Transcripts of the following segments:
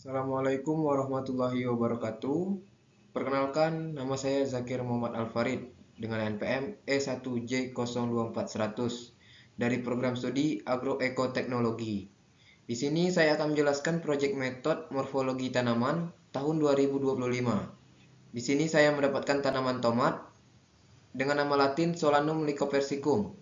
Assalamualaikum warahmatullahi wabarakatuh. Perkenalkan, nama saya Zakir Muhammad Alfarid dengan NPM E1J024100 dari program studi Agroekoteknologi. Di sini saya akan menjelaskan proyek metode morfologi tanaman tahun 2025. Di sini saya mendapatkan tanaman tomat dengan nama latin Solanum lycopersicum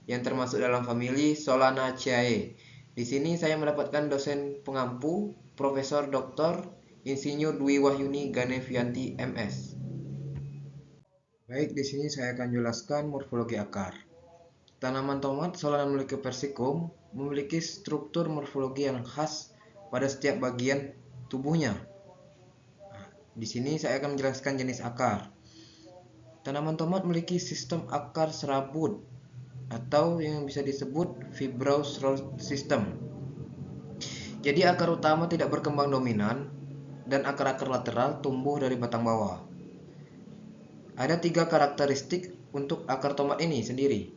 yang termasuk dalam famili Solanaceae. Di sini saya mendapatkan dosen pengampu Profesor Dr. Insinyur Dwi Wahyuni Ganevianti MS. Baik, di sini saya akan jelaskan morfologi akar. Tanaman tomat Solanum lycopersicum memiliki struktur morfologi yang khas pada setiap bagian tubuhnya. Di sini saya akan menjelaskan jenis akar. Tanaman tomat memiliki sistem akar serabut atau yang bisa disebut fibrous root system. Jadi akar utama tidak berkembang dominan dan akar-akar lateral tumbuh dari batang bawah. Ada 3 karakteristik untuk akar tomat ini sendiri.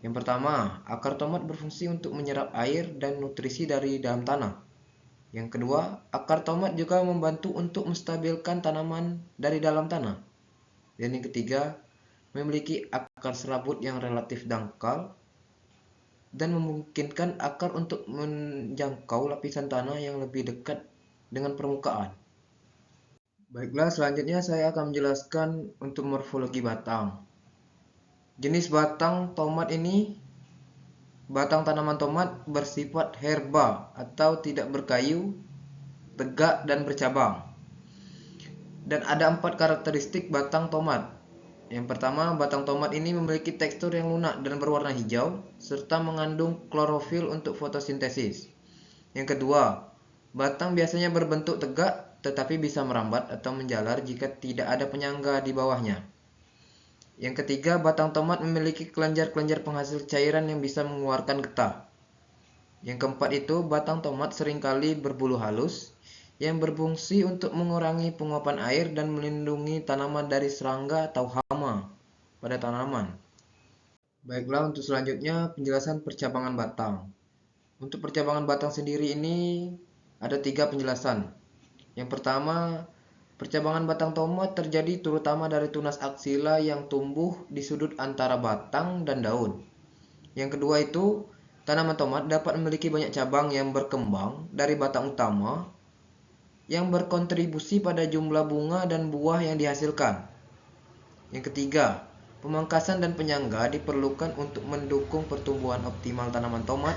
Yang pertama, akar tomat berfungsi untuk menyerap air dan nutrisi dari dalam tanah. Yang kedua, akar tomat juga membantu untuk menstabilkan tanaman dari dalam tanah. Dan yang ketiga, memiliki akar serabut yang relatif dangkal dan memungkinkan akar untuk menjangkau lapisan tanah yang lebih dekat dengan permukaan. Baiklah, selanjutnya saya akan menjelaskan untuk morfologi batang. Jenis batang tomat ini, batang tanaman tomat bersifat herba atau tidak berkayu, tegak dan bercabang. Dan ada 4 karakteristik batang tomat. Yang pertama, batang tomat ini memiliki tekstur yang lunak dan berwarna hijau, serta mengandung klorofil untuk fotosintesis. Yang kedua, batang biasanya berbentuk tegak, tetapi bisa merambat atau menjalar jika tidak ada penyangga di bawahnya. Yang ketiga, batang tomat memiliki kelenjar-kelenjar penghasil cairan yang bisa mengeluarkan getah. Yang keempat itu, batang tomat seringkali berbulu halus, yang berfungsi untuk mengurangi penguapan air dan melindungi tanaman dari serangga atau hama pada tanaman. Baiklah, untuk selanjutnya penjelasan percabangan batang. Untuk percabangan batang sendiri ini ada 3 penjelasan. Yang pertama, percabangan batang tomat terjadi terutama dari tunas aksila yang tumbuh di sudut antara batang dan daun. Yang kedua itu, tanaman tomat dapat memiliki banyak cabang yang berkembang dari batang utama yang berkontribusi pada jumlah bunga dan buah yang dihasilkan. Yang ketiga, pemangkasan dan penyangga diperlukan untuk mendukung pertumbuhan optimal tanaman tomat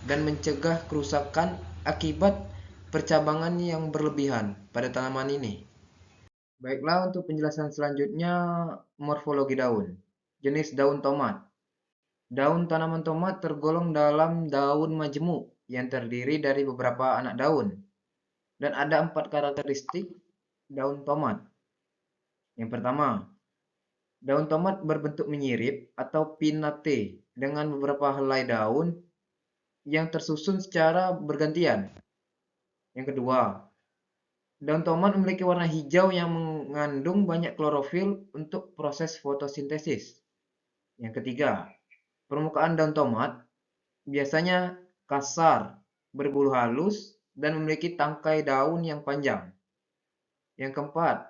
dan mencegah kerusakan akibat percabangan yang berlebihan pada tanaman ini. Baiklah, untuk penjelasan selanjutnya morfologi daun. Jenis daun tomat. Daun tanaman tomat tergolong dalam daun majemuk yang terdiri dari beberapa anak daun. Dan ada 4 karakteristik daun tomat. Yang pertama, daun tomat berbentuk menyirip atau pinnate dengan beberapa helai daun yang tersusun secara bergantian. Yang kedua, daun tomat memiliki warna hijau yang mengandung banyak klorofil untuk proses fotosintesis. Yang ketiga, permukaan daun tomat biasanya kasar, berbulu halus, dan memiliki tangkai daun yang panjang. Yang keempat,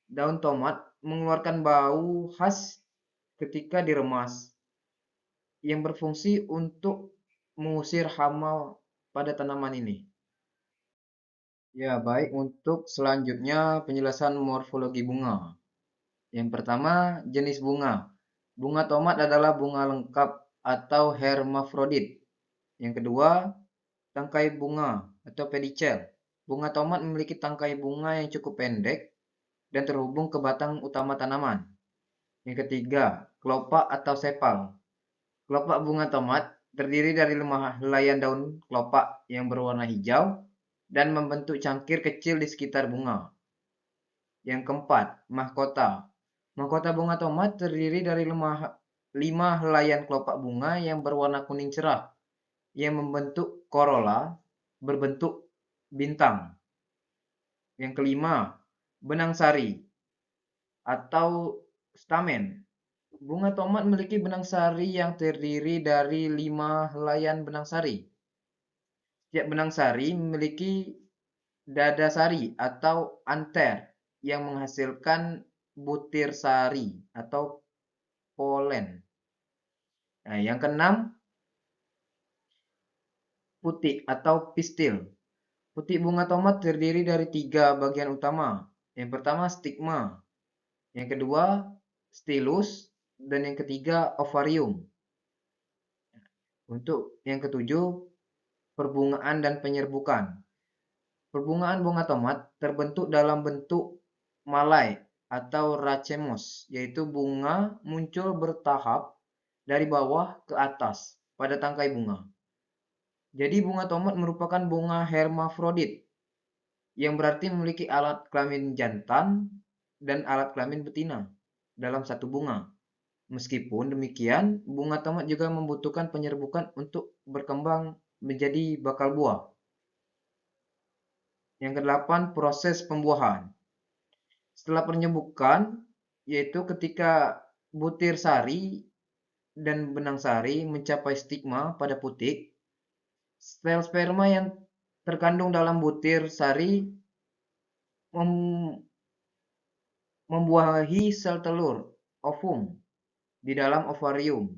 daun tomat mengeluarkan bau khas ketika diremas yang berfungsi untuk mengusir hama pada tanaman ini. Ya, baik, untuk selanjutnya penjelasan morfologi bunga. Yang pertama, jenis bunga. Bunga tomat adalah bunga lengkap atau hermafrodit. Yang kedua, tangkai bunga atau pedicel. Bunga tomat memiliki tangkai bunga yang cukup pendek dan terhubung ke batang utama tanaman. Yang ketiga, kelopak atau sepal. Kelopak bunga tomat terdiri dari 5 helaian daun kelopak yang berwarna hijau dan membentuk cangkir kecil di sekitar bunga. Yang keempat, mahkota. Mahkota bunga tomat terdiri dari 5 helaian kelopak bunga yang berwarna kuning cerah yang membentuk korola berbentuk bintang. Yang kelima, benang sari atau stamen. Bunga tomat memiliki benang sari yang terdiri dari 5 helaian benang sari. Setiap benang sari memiliki dada sari atau anter yang menghasilkan butir sari atau polen. Nah, yang keenam, putik atau pistil. Putik bunga tomat terdiri dari 3 bagian utama. Yang pertama stigma, yang kedua stilus, dan yang ketiga ovarium. Untuk yang ketujuh, perbungaan dan penyerbukan. Perbungaan bunga tomat terbentuk dalam bentuk malai atau racemos, yaitu bunga muncul bertahap dari bawah ke atas pada tangkai bunga. Jadi bunga tomat merupakan bunga hermafrodit, yang berarti memiliki alat kelamin jantan dan alat kelamin betina dalam satu bunga. Meskipun demikian, bunga tomat juga membutuhkan penyerbukan untuk berkembang menjadi bakal buah. Yang kedelapan, proses pembuahan. Setelah penyerbukan, yaitu ketika butir sari dan benang sari mencapai stigma pada putik, sel sperma yang terkandung dalam butir sari membuahi sel telur, ovum, di dalam ovarium.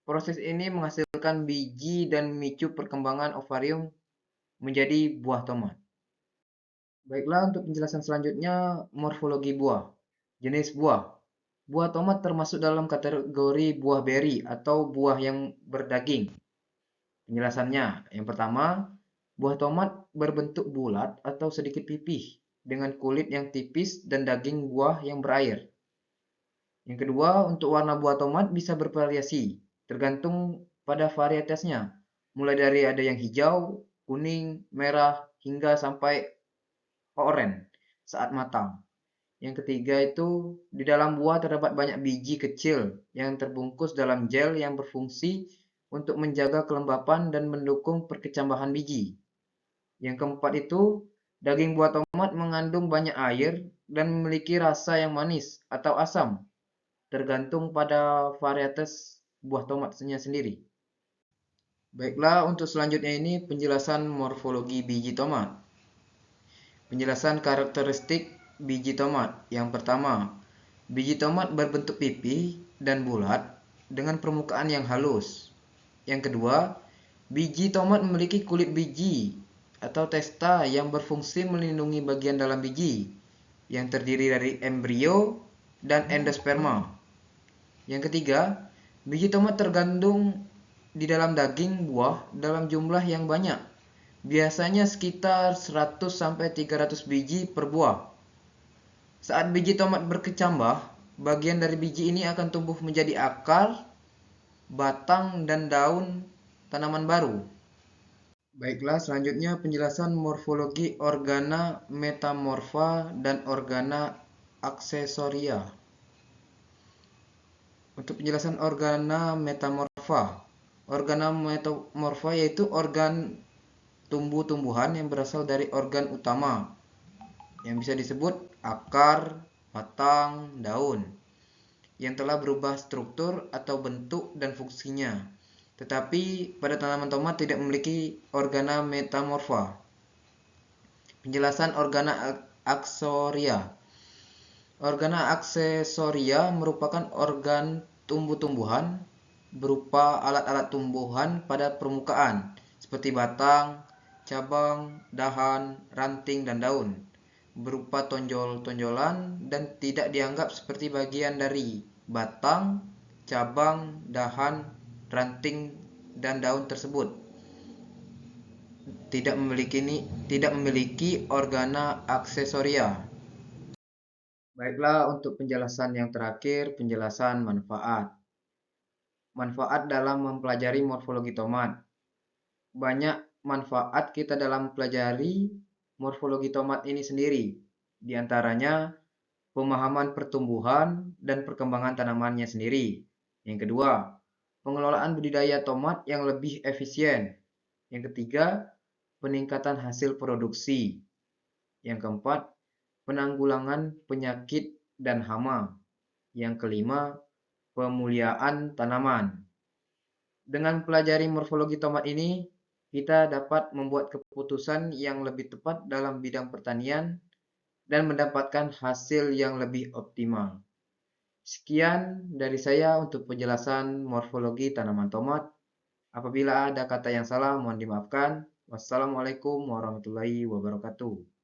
Proses ini menghasilkan biji dan memicu perkembangan ovarium menjadi buah tomat. Baiklah, untuk penjelasan selanjutnya, morfologi buah. Jenis buah. Buah tomat termasuk dalam kategori buah beri atau buah yang berdaging. Penjelasannya, yang pertama, buah tomat berbentuk bulat atau sedikit pipih dengan kulit yang tipis dan daging buah yang berair. Yang kedua, untuk warna buah tomat bisa bervariasi, tergantung pada varietasnya. Mulai dari ada yang hijau, kuning, merah, hingga sampai oranye saat matang. Yang ketiga itu, di dalam buah terdapat banyak biji kecil yang terbungkus dalam gel yang berfungsi untuk menjaga kelembapan dan mendukung perkecambahan biji. Yang keempat itu, daging buah tomat mengandung banyak air dan memiliki rasa yang manis atau asam, tergantung pada varietas buah tomatnya sendiri. Baiklah, untuk selanjutnya ini penjelasan morfologi biji tomat. Penjelasan karakteristik biji tomat. Yang pertama, biji tomat berbentuk pipih dan bulat dengan permukaan yang halus. Yang kedua, biji tomat memiliki kulit biji atau testa yang berfungsi melindungi bagian dalam biji yang terdiri dari embrio dan endosperma. Yang ketiga, biji tomat terkandung di dalam daging buah dalam jumlah yang banyak, biasanya sekitar 100-300 biji per buah. Saat biji tomat berkecambah, bagian dari biji ini akan tumbuh menjadi akar, batang, dan daun tanaman baru. Baiklah, selanjutnya penjelasan morfologi organa metamorfa dan organa aksesoria. Untuk penjelasan organa metamorfa. Organa metamorfa yaitu organ tumbuh-tumbuhan yang berasal dari organ utama, yang bisa disebut akar, batang, daun, yang telah berubah struktur atau bentuk dan fungsinya. Tetapi pada tanaman tomat tidak memiliki organa metamorfa. Penjelasan organa aksesoria. Organa aksesoria merupakan organ tumbuh-tumbuhan berupa alat-alat tumbuhan pada permukaan, seperti batang, cabang, dahan, ranting, dan daun, berupa tonjol-tonjolan dan tidak dianggap seperti bagian dari batang, cabang, dahan, ranting, dan daun tersebut. Tidak memiliki organa aksesoria. Baiklah, untuk penjelasan yang terakhir, penjelasan manfaat. Manfaat dalam mempelajari morfologi tomat. Banyak manfaat kita dalam mempelajari morfologi tomat ini sendiri. Di antaranya, pemahaman pertumbuhan dan perkembangan tanamannya sendiri. Yang kedua, pengelolaan budidaya tomat yang lebih efisien. Yang ketiga, peningkatan hasil produksi. Yang keempat, penanggulangan penyakit dan hama. Yang kelima, pemuliaan tanaman. Dengan pelajari morfologi tomat ini, kita dapat membuat keputusan yang lebih tepat dalam bidang pertanian dan mendapatkan hasil yang lebih optimal. Sekian dari saya untuk penjelasan morfologi tanaman tomat. Apabila ada kata yang salah, mohon dimaafkan. Wassalamualaikum warahmatullahi wabarakatuh.